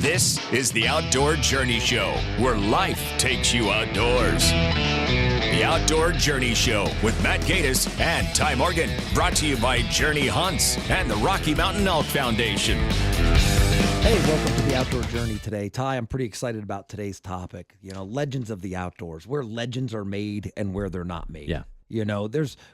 This is the Outdoor Journey Show, where life takes you outdoors. The Outdoor Journey Show with Matt Gaddis and Ty Morgan, brought to you by Journey Hunts and the Rocky Mountain Elk Foundation. Hey, welcome to the Outdoor Journey today. Ty, I'm pretty excited about today's topic. You know, legends of the outdoors, where legends are made and where they're not made. Yeah. You know,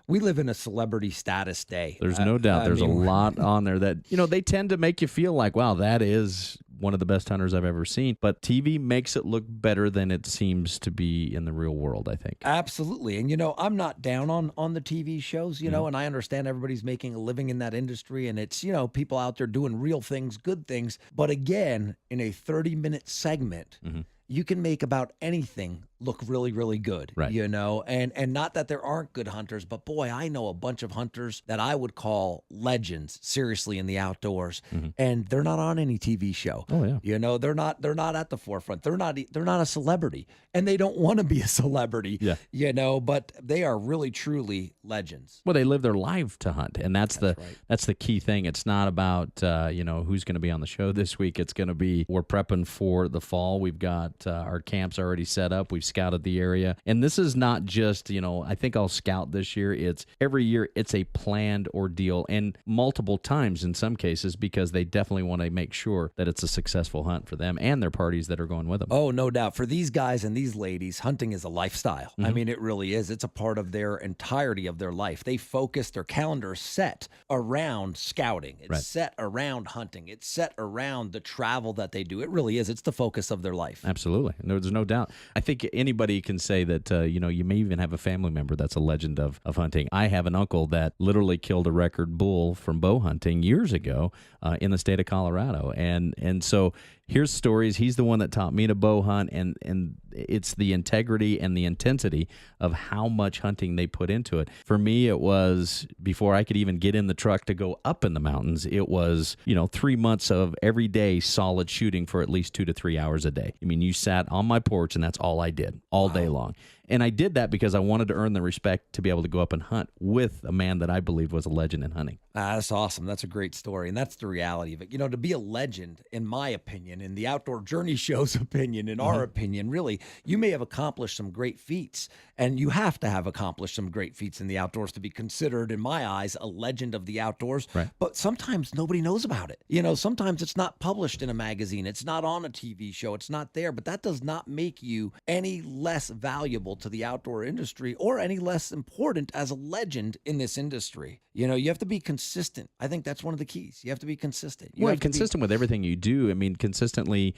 we live in a celebrity status day. There's no doubt. There's a lot on there that, they tend to make you feel like, wow, that is one of the best hunters I've ever seen. But TV makes it look better than it seems to be in the real world, I think. Absolutely. And, I'm not down on the TV shows, and I understand everybody's making a living in that industry. And it's, people out there doing real things, good things. But again, in a 30-minute segment, you can make about anything look really, really good, right. And not that there aren't good hunters, but boy, I know a bunch of hunters that I would call legends, seriously, in the outdoors, and they're not on any TV show. Oh yeah, they're not at the forefront. They're not a celebrity, and they don't want to be a celebrity. Yeah, but they are really, truly legends. Well, they live their life to hunt, and that's the key thing. It's not about who's going to be on the show this week. It's going to be, we're prepping for the fall. We've got our camps already set up. We've scouted the area, and this is not just I think I'll scout this year. It's every year. It's a planned ordeal, and multiple times in some cases, because they definitely want to make sure that it's a successful hunt for them and their parties that are going with them. Oh, no doubt. For these guys and these ladies, hunting is a lifestyle. I mean, it really is. It's a part of their entirety of their life. They focus, their calendar set around scouting. It's set around hunting. It's set around the travel that they do. It really is. It's the focus of their life. Absolutely. No, there's no doubt. I think anybody can say that, you may even have a family member that's a legend of hunting. I have an uncle that literally killed a record bull from bow hunting years ago in the state of Colorado. And so here's stories. He's the one that taught me to bow hunt, and it's the integrity and the intensity of how much hunting they put into it. For me, it was, before I could even get in the truck to go up in the mountains, it was, 3 months of every day solid shooting for at least 2 to 3 hours a day. I mean, you sat on my porch, and that's all I did all day long. And I did that because I wanted to earn the respect to be able to go up and hunt with a man that I believe was a legend in hunting. That's awesome. That's a great story. And that's the reality of it. To be a legend, in my opinion, in the Outdoor Journey Show's opinion, in our opinion, really, you may have accomplished some great feats. And you have to have accomplished some great feats in the outdoors to be considered, in my eyes, a legend of the outdoors. Right. But sometimes nobody knows about it. Sometimes it's not published in a magazine. It's not on a TV show. It's not there. But that does not make you any less valuable to the outdoor industry or any less important as a legend in this industry. You have to be consistent. I think that's one of the keys. You have to be consistent. You have to consistent with everything you do. I mean, consistently,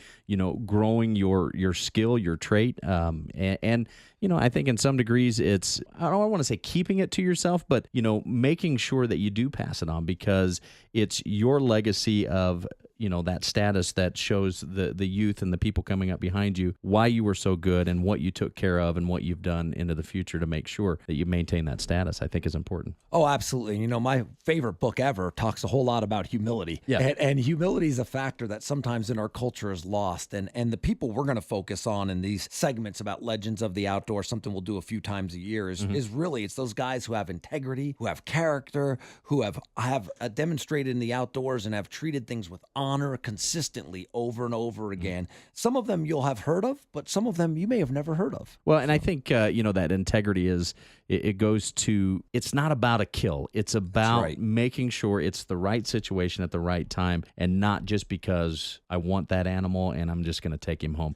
growing your skill, your trait, and I think in some degrees it's, I don't want to say keeping it to yourself, but, making sure that you do pass it on, because it's your legacy of, that status that shows the youth and the people coming up behind you why you were so good and what you took care of and what you've done into the future to make sure that you maintain that status, I think is important. Oh, absolutely. My favorite book ever talks a whole lot about humility. Yeah. And humility is a factor that sometimes in our culture is lost. And the people we're going to focus on in these segments about legends of the outdoors, something we'll do a few times a year, is really, it's those guys who have integrity, who have character, who have demonstrated in the outdoors and have treated things with honor consistently over and over again. Some of them you'll have heard of, but some of them you may have never heard of. Well, and I think, that integrity is, it goes to, it's not about a kill. It's about making sure it's the right situation at the right time, and not just because I want that animal and I'm just going to take him home.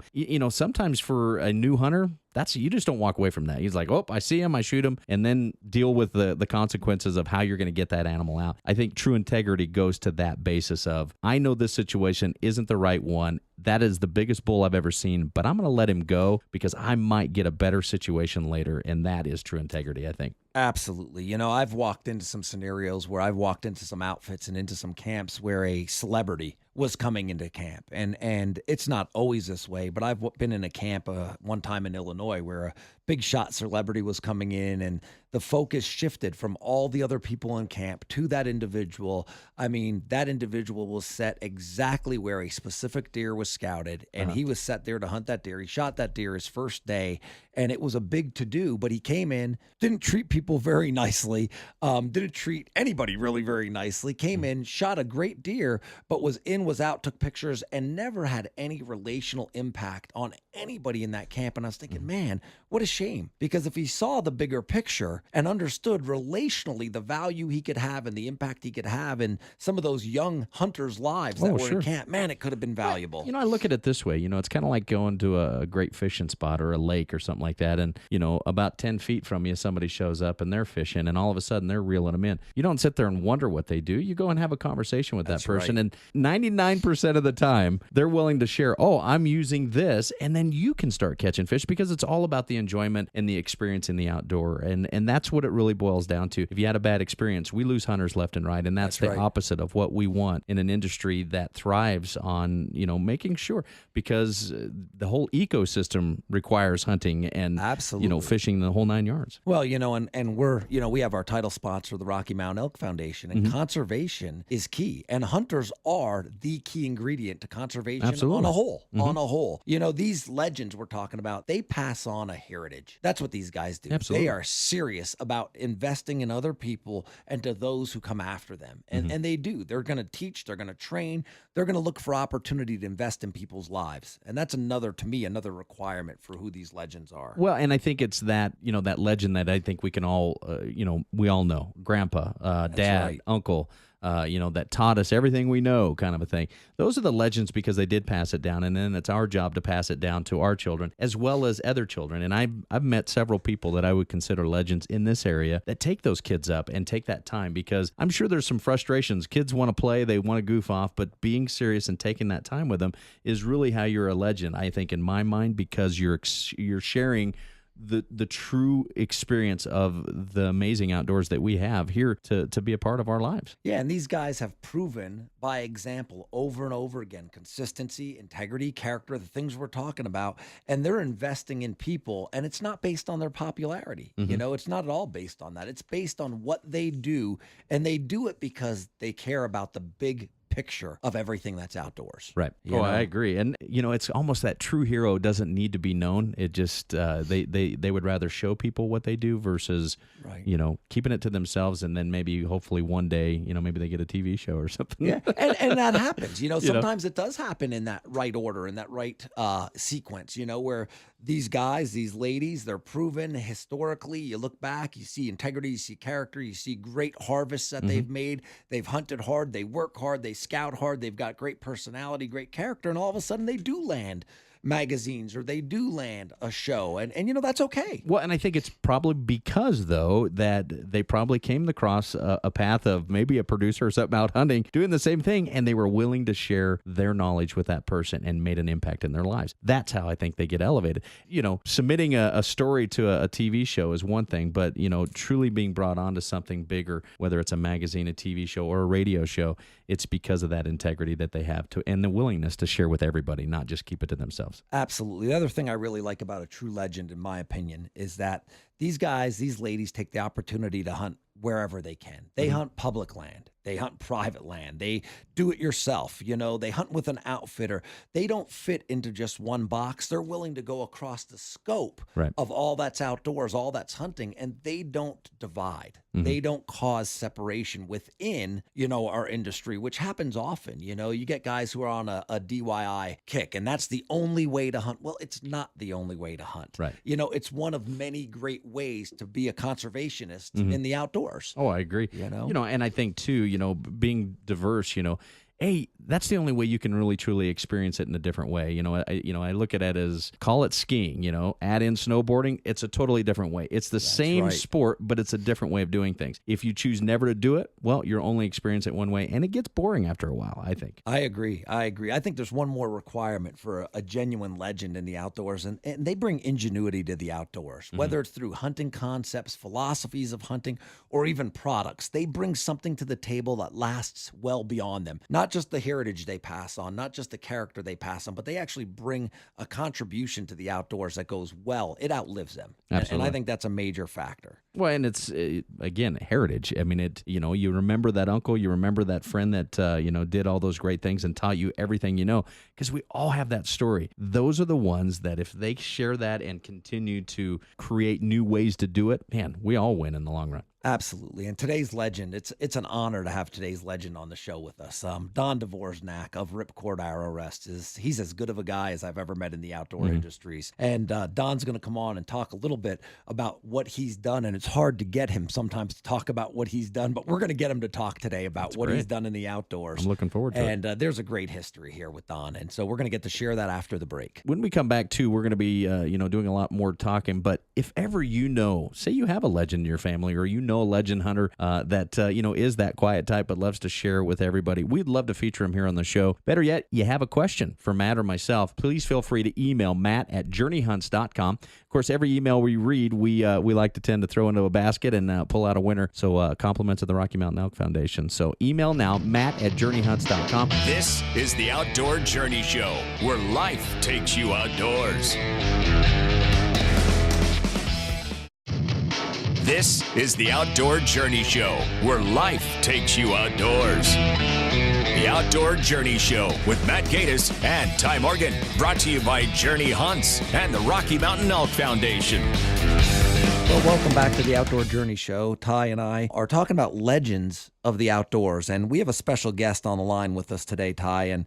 Sometimes for a new hunter, you just don't walk away from that. He's like, oh, I see him, I shoot him, and then deal with the consequences of how you're going to get that animal out. I think true integrity goes to that basis of, I know this situation isn't the right one. That is the biggest bull I've ever seen, but I'm going to let him go because I might get a better situation later, and that is true integrity, I think. Absolutely. I've walked into some scenarios where I've walked into some outfits and into some camps where a celebrity was coming into camp. And it's not always this way, but I've been in a camp one time in Illinois where a big shot celebrity was coming in, and the focus shifted from all the other people in camp to that individual. I mean, that individual was set exactly where a specific deer was scouted, and he was set there to hunt that deer. He shot that deer his first day, and it was a big to-do, but he came in, didn't treat people very nicely, didn't treat anybody really very nicely, came in, shot a great deer, but was in, was out, took pictures, and never had any relational impact on anybody in that camp. And I was thinking, man, what a shame, because if he saw the bigger picture and understood relationally the value he could have and the impact he could have in some of those young hunters' lives that were in camp, man, it could have been valuable. I look at it this way. It's kind of like going to a great fishing spot or a lake or something like that, and about 10 feet from you, somebody shows up and they're fishing, and all of a sudden they're reeling them in. You don't sit there and wonder what they do. You go and have a conversation with that person, and 99% of the time they're willing to share, oh, I'm using this, and then you can start catching fish, because it's all about the enjoyment and the experience in the outdoor, and that's what it really boils down to. If you had a bad experience, we lose hunters left and right, and that's the opposite of what we want in an industry that thrives on making sure, because the whole ecosystem requires hunting and fishing the whole 9 yards. Well, and we're we have our title sponsor, the Rocky Mountain Elk Foundation, and conservation is key, and hunters are the key ingredient to conservation on a whole. On a whole, these legends we're talking about, they pass on a heritage. That's what these guys do. Absolutely. They are serious about investing in other people and to those who come after them, and they do. They're going to teach. They're going to train. They're going to look for opportunity to invest in people's lives, and that's another requirement for who these legends are. Well, and I think it's that that legend that I think we can all we all know, grandpa, dad, uncle, that taught us everything we know, kind of a thing. Those are the legends because they did pass it down, and then it's our job to pass it down to our children as well as other children. And I've met several people that I would consider legends in this area that take those kids up and take that time, because I'm sure there's some frustrations. Kids want to play, they want to goof off, but being serious and taking that time with them is really how you're a legend, I think, in my mind, because you're sharing the true experience of the amazing outdoors that we have here to be a part of our lives. Yeah, and these guys have proven by example over and over again, consistency, integrity, character, the things we're talking about, and they're investing in people, and it's not based on their popularity. It's not at all based on that. It's based on what they do, and they do it because they care about the big picture of everything that's outdoors. Right. I agree. And it's almost that true hero doesn't need to be known. It just they would rather show people what they do versus keeping it to themselves, and then maybe hopefully one day maybe they get a TV show or something. Yeah. and that happens. Sometimes it does happen in that right order, in that right sequence, where these guys, these ladies, they're proven historically. You look back, you see integrity, you see character, you see great harvests that they've made. They've hunted hard, they work hard, they scout hard, they've got great personality, great character, and all of a sudden they do land magazines or they do land a show, and that's okay. Well, and I think it's probably because, though, that they probably came across a path of maybe a producer or something out hunting doing the same thing, and they were willing to share their knowledge with that person and made an impact in their lives. That's how I think they get elevated. Submitting a story to a TV show is one thing, but truly being brought on to something bigger, whether it's a magazine, a TV show, or a radio show, it's because of that integrity that they have and the willingness to share with everybody, not just keep it to themselves. Absolutely. The other thing I really like about a true legend, in my opinion, is that these guys, these ladies take the opportunity to hunt wherever they can. They hunt public land. They hunt private land. They do it yourself. They hunt with an outfitter. They don't fit into just one box. They're willing to go across the scope of all that's outdoors, all that's hunting, and they don't divide. They don't cause separation within, our industry, which happens often. You get guys who are on a DIY kick, and that's the only way to hunt. Well, it's not the only way to hunt. Right. It's one of many great ways to be a conservationist in the outdoors. Oh, I agree. And I think too, being diverse, hey, that's the only way you can really truly experience it in a different way. I look at it as, call it skiing, add in snowboarding. It's a totally different way. It's the same sport, but it's a different way of doing things. If you choose never to do it, well, you're only experiencing it one way, and it gets boring after a while, I think. I agree. I think there's one more requirement for a genuine legend in the outdoors, and they bring ingenuity to the outdoors, whether it's through hunting concepts, philosophies of hunting, or even products. They bring something to the table that lasts well beyond them. Not just the heritage they pass on, not just the character they pass on, but they actually bring a contribution to the outdoors that goes well. It outlives them. And I think that's a major factor. Well, and it's, again, heritage. I mean, you remember that uncle, you remember that friend that, did all those great things and taught you everything you know, because we all have that story. Those are the ones that if they share that and continue to create new ways to do it, man, we all win in the long run. Absolutely. And today's legend, it's an honor to have today's legend on the show with us. Don Dvoroznak of Ripcord Arrow Rest he's as good of a guy as I've ever met in the outdoor industries. And Don's going to come on and talk a little bit about what he's done. And it's hard to get him sometimes to talk about what he's done, but we're going to get him to talk today about what he's done in the outdoors. I'm looking forward to it. And there's a great history here with Don. And so we're going to get to share that after the break. When we come back, too, we're going to be, doing a lot more talking. But if ever say you have a legend in your family, or a legend hunter that is that quiet type but loves to share with everybody, we'd love to feature him here on the show. Better yet, you have a question for Matt or myself, please feel free to email Matt at JourneyHunts.com. Of course, every email we read, we like to tend to throw into a basket and pull out a winner. So compliments of the Rocky Mountain Elk Foundation. So email now, Matt at JourneyHunts.com. This is the Outdoor Journey Show, where life takes you outdoors. This is the Outdoor Journey Show, where life takes you outdoors. The Outdoor Journey Show with Matt Gatus and Ty Morgan, brought to you by Journey Hunts and the Rocky Mountain Elk Foundation. Well, welcome back to the Outdoor Journey Show. Ty and I are talking about legends of the outdoors, and we have a special guest on the line with us today, Ty. And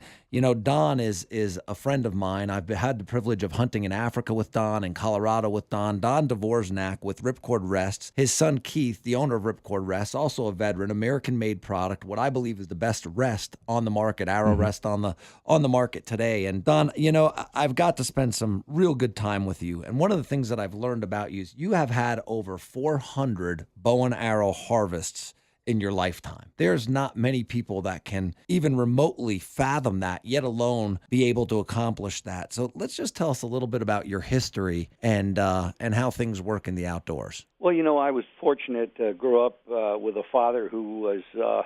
Don is a friend of mine. I've had the privilege of hunting in Africa with Don, in Colorado with Don. Don Dvoroznak with Ripcord Rests. His son Keith, the owner of Ripcord Rests, also a veteran, American-made product, what I believe is the best rest on the market, arrow rest on the market today. And Don, I've got to spend some real good time with you. And one of the things that I've learned about you is you have had over 400 bow and arrow harvests in your lifetime. There's not many people that can even remotely fathom that, yet alone be able to accomplish that. So let's just tell us a little bit about your history and how things work in the outdoors. Well, I was fortunate to grow up with a father who was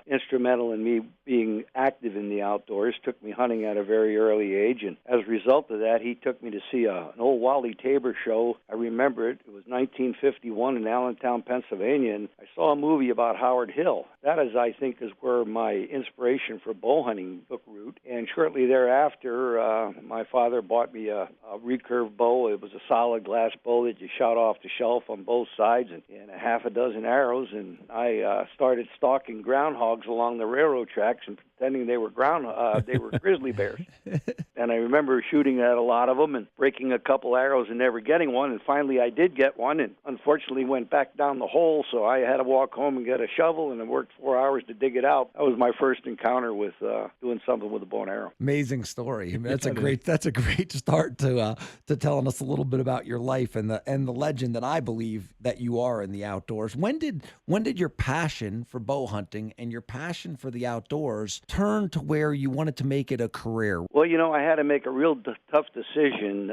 instrumental in me being active in the outdoors, took me hunting at a very early age, and as a result of that, he took me to see an old Wally Tabor show. I remember it. It was 1951 in Allentown, Pennsylvania, and I saw a movie about Howard Hill. That I think, is where my inspiration for bow hunting took root, and shortly thereafter, my father bought me a recurve bow. It was a solid glass bow that you shot off the shelf on both sides, and a half a dozen arrows, and I started stalking groundhogs along the railroad tracks and pretending they were grizzly bears. And I remember shooting at a lot of them and breaking a couple arrows and never getting one, and finally I did get one, and unfortunately went back down the hole, so I had to walk home and get a shovel, and I worked 4 hours to dig it out. That was my first encounter with doing something with a bow and arrow. Amazing story. I mean, that's a great start to telling us a little bit about your life and the legend that I believe that you are in the outdoors. When did your passion for bow hunting and your passion for the outdoors turn to where you wanted to make it a career? Well, I had to make a real tough decision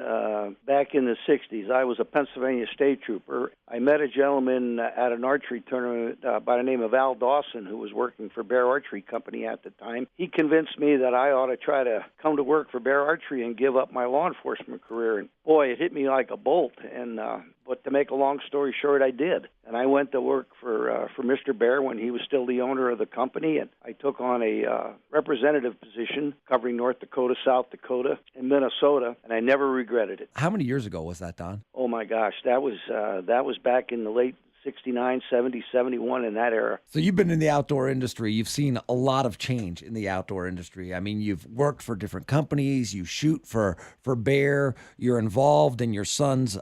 back in the 60s. I was a Pennsylvania state trooper. I met a gentleman at an archery tournament by the name of Al Dawson, who was working for Bear Archery Company at the time. He convinced me that I ought to try to come to work for Bear Archery and give up my law enforcement career. And boy, it hit me like a bolt. And but to make a long story short, I did. And I went to work for Mr. Bear when he was still the owner of the company, and I took on a representative position covering North Dakota, South Dakota, and Minnesota, and I never regretted it. How many years ago was that, Don? Oh, my gosh. That was back in the late 69, 70, 71, in that era. So you've been in the outdoor industry. You've seen a lot of change in the outdoor industry. I mean, you've worked for different companies. You shoot for Bear. You're involved in your son's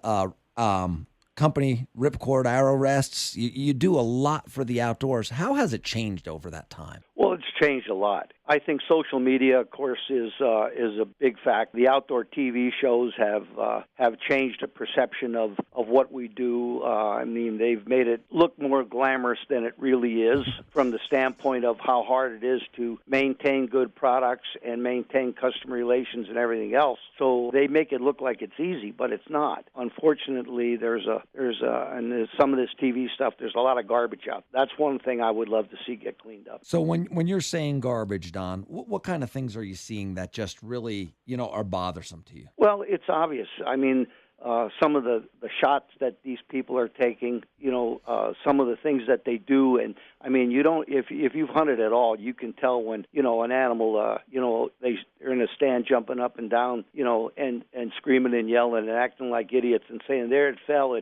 company, Ripcord Arrow Rests. You do a lot for the outdoors. How has it changed over that time? Well, it's changed a lot. I think social media, of course, is a big fact. The outdoor TV shows have changed the perception of what we do. I mean, they've made it look more glamorous than it really is from the standpoint of how hard it is to maintain good products and maintain customer relations and everything else. So they make it look like it's easy, but it's not. Unfortunately, there's some of this TV stuff, there's a lot of garbage out. That's one thing I would love to see get cleaned up. So when you're saying garbage, Don, what kind of things are you seeing that just really, are bothersome to you? Well, it's obvious. I mean, some of the shots that these people are taking, some of the things that they do, and I mean, you don't if you've hunted at all, you can tell when an animal, they're in a stand jumping up and down, and screaming and yelling and acting like idiots and saying there it fell,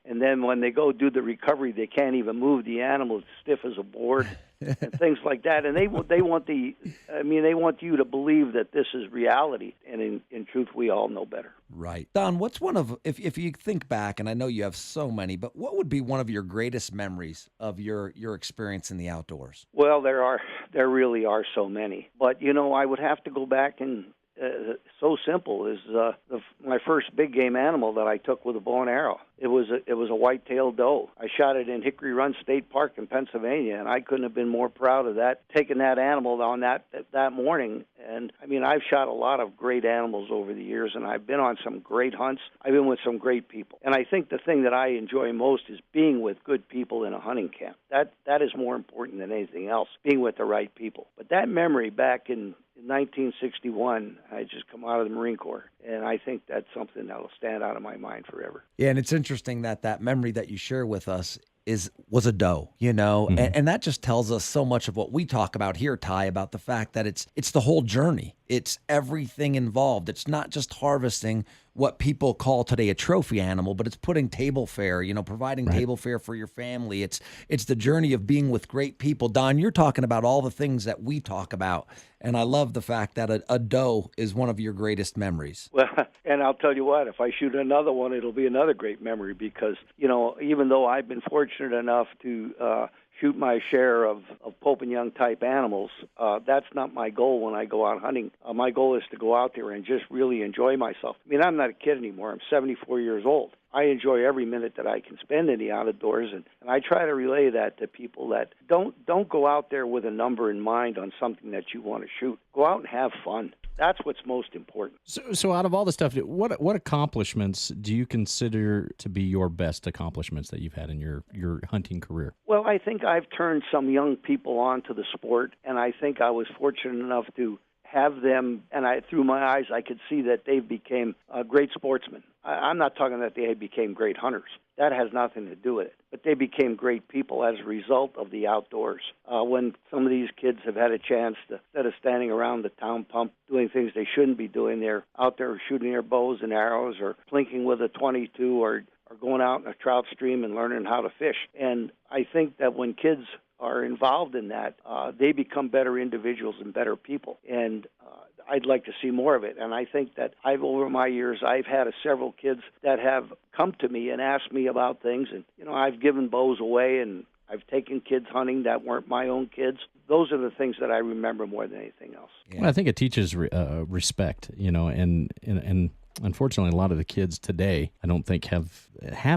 and then when they go do the recovery, they can't even move the animal, it's stiff as a board. And things like that, and they want you to believe that this is reality, and in truth, we all know better. Right, Don. What's one of if you think back, and I know you have so many, but what would be one of your greatest memories of your experience in the outdoors? Well, there really are so many, but I would have to go back and. So simple is my first big game animal that I took with a bow and arrow. It was a white-tailed doe. I shot it in Hickory Run State Park in Pennsylvania, and I couldn't have been more proud of that. Taking that animal on that morning, and I mean I've shot a lot of great animals over the years, and I've been on some great hunts. I've been with some great people, and I think the thing that I enjoy most is being with good people in a hunting camp. That is more important than anything else. Being with the right people. But that memory back in 1961, I just come out of the Marine Corps, and I think that's something that will stand out of my mind forever. Yeah, and it's interesting that memory that you share with us was a doe, Mm-hmm. and that just tells us so much of what we talk about here, Ty, about the fact that it's the whole journey. It's everything involved. It's not just harvesting what people call today a trophy animal, but it's putting table fare, providing table fare for your family. It's the journey of being with great people. Don, you're talking about all the things that we talk about, and I love the fact that a doe is one of your greatest memories. Well, and I'll tell you what, if I shoot another one, it'll be another great memory because, even though I've been fortunate enough to shoot my share of Pope and Young type animals, that's not my goal when I go out hunting. My goal is to go out there and just really enjoy myself. I mean, I'm not a kid anymore. I'm 74 years old. I enjoy every minute that I can spend in the outdoors, and I try to relay that to people that don't go out there with a number in mind on something that you want to shoot. Go out and have fun. That's what's most important. So out of all the stuff, what accomplishments do you consider to be your best accomplishments that you've had in your hunting career? Well, I think I've turned some young people on to the sport, and I think I was fortunate enough to have them, and through my eyes, I could see that they became great sportsmen. I'm not talking that they became great hunters. That has nothing to do with it. But they became great people as a result of the outdoors. When some of these kids have had a chance to, instead of standing around the town pump doing things they shouldn't be doing, they're out there shooting their bows and arrows or plinking with a 22 or going out in a trout stream and learning how to fish. And I think that when kids are involved in that, they become better individuals and better people. And I'd like to see more of it. And I think that over my years, I've had several kids that have come to me and asked me about things. And, I've given bows away and I've taken kids hunting that weren't my own kids. Those are the things that I remember more than anything else. Yeah. Well, I think it teaches respect, and unfortunately, a lot of the kids today, I don't think have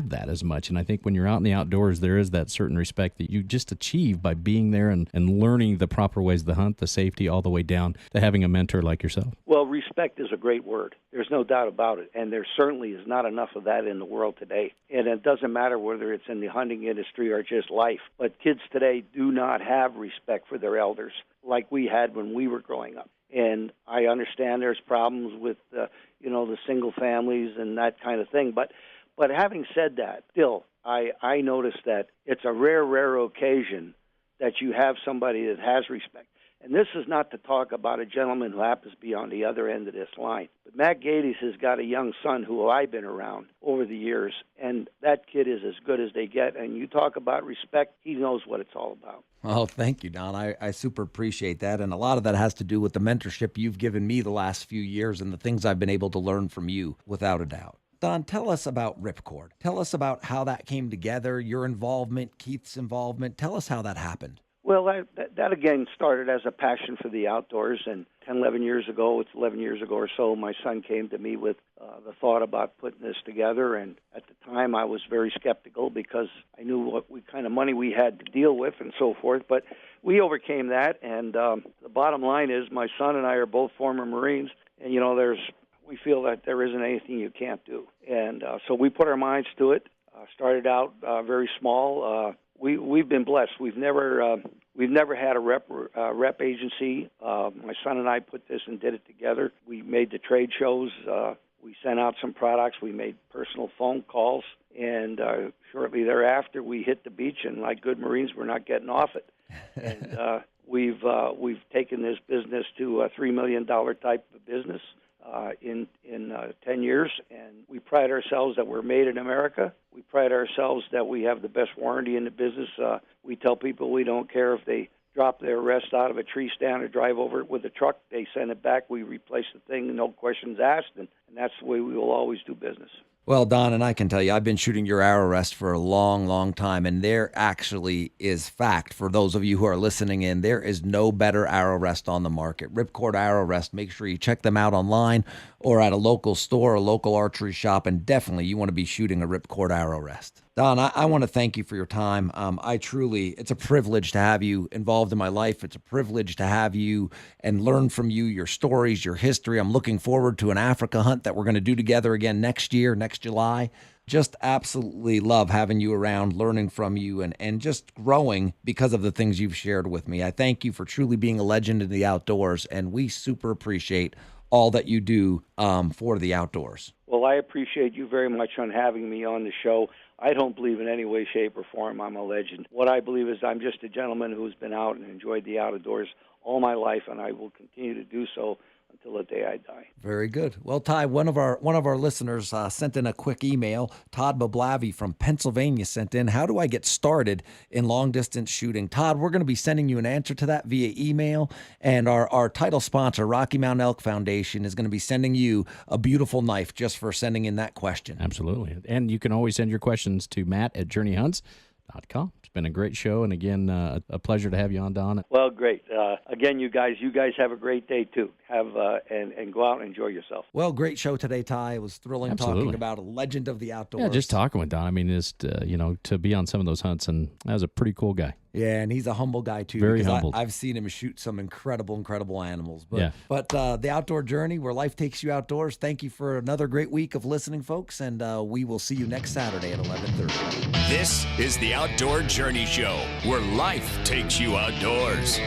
that as much. And I think when you're out in the outdoors, there is that certain respect that you just achieve by being there and learning the proper ways to hunt, the safety, all the way down to having a mentor like yourself. Well, respect is a great word. There's no doubt about it. And there certainly is not enough of that in the world today. And it doesn't matter whether it's in the hunting industry or just life. But kids today do not have respect for their elders like we had when we were growing up. And I understand there's problems with the single families and that kind of thing. But having said that, still, I noticed that it's a rare occasion that you have somebody that has respect. And this is not to talk about a gentleman who happens to be on the other end of this line. But Matt Gades has got a young son who I've been around over the years, and that kid is as good as they get. And you talk about respect, he knows what it's all about. Oh, thank you, Don. I super appreciate that. And a lot of that has to do with the mentorship you've given me the last few years and the things I've been able to learn from you, without a doubt. Don, tell us about Ripcord. Tell us about how that came together, your involvement, Keith's involvement. Tell us how that happened. Well, that again started as a passion for the outdoors, and 11 years ago or so, my son came to me with the thought about putting this together, and at the time I was very skeptical because I knew what kind of money we had to deal with and so forth, but we overcame that, and the bottom line is my son and I are both former Marines, and we feel that there isn't anything you can't do, and so we put our minds to it, started out very small. We've been blessed. We've never We've never had a rep agency. My son and I put this and did it together. We made the trade shows. We sent out some products. We made personal phone calls. And shortly thereafter, we hit the beach, and like good Marines, we're not getting off it. And we've taken this business to a $3 million type of business in 10 years, and we pride ourselves that we're made in America. We pride ourselves that we have the best warranty in the business. We tell people we don't care if they drop their rest out of a tree stand or drive over it with a truck. They send it back. We replace the thing, no questions asked, and that's the way we will always do business. Well, Don, and I can tell you, I've been shooting your arrow rest for a long, long time, and there actually is fact for those of you who are listening in. There is no better arrow rest on the market. Ripcord Arrow Rest. Make sure you check them out online or at a local store, a local archery shop, and definitely you want to be shooting a Ripcord Arrow Rest. Don, I want to thank you for your time. It's a privilege to have you involved in my life. It's a privilege to have you and learn from you, your stories, your history. I'm looking forward to an Africa hunt that we're going to do together again next July. Just absolutely love having you around, learning from you, and just growing because of the things you've shared with me. I thank you for truly being a legend in the outdoors, and we super appreciate all that you do for the outdoors. Well, I appreciate you very much on having me on the show. I don't believe in any way, shape, or form I'm a legend. What I believe is I'm just a gentleman who's been out and enjoyed the outdoors all my life, and I will continue to do so until the day I die. Very good. Well, Ty, one of our listeners sent in a quick email. Todd Bablavi from Pennsylvania sent in, how do I get started in long-distance shooting? Todd, we're going to be sending you an answer to that via email, and our title sponsor, Rocky Mountain Elk Foundation, is going to be sending you a beautiful knife just for sending in that question. Absolutely. And you can always send your questions to Matt at JourneyHunts.com. It's been a great show, and again, a pleasure to have you on, Don. Well, great. Again, you guys have a great day too. And go out and enjoy yourself. Well, great show today, Ty. It was thrilling Absolutely. Talking about a legend of the outdoors. Yeah, just talking with Don. I mean, just to be on some of those hunts, and that was a pretty cool guy. Yeah, and he's a humble guy too. Very because humble. I've seen him shoot some incredible animals. But, yeah. But the outdoor journey, where life takes you outdoors. Thank you for another great week of listening, folks, and we will see you next Saturday at 11:30. This is the Outdoor Journey Show, where life takes you outdoors.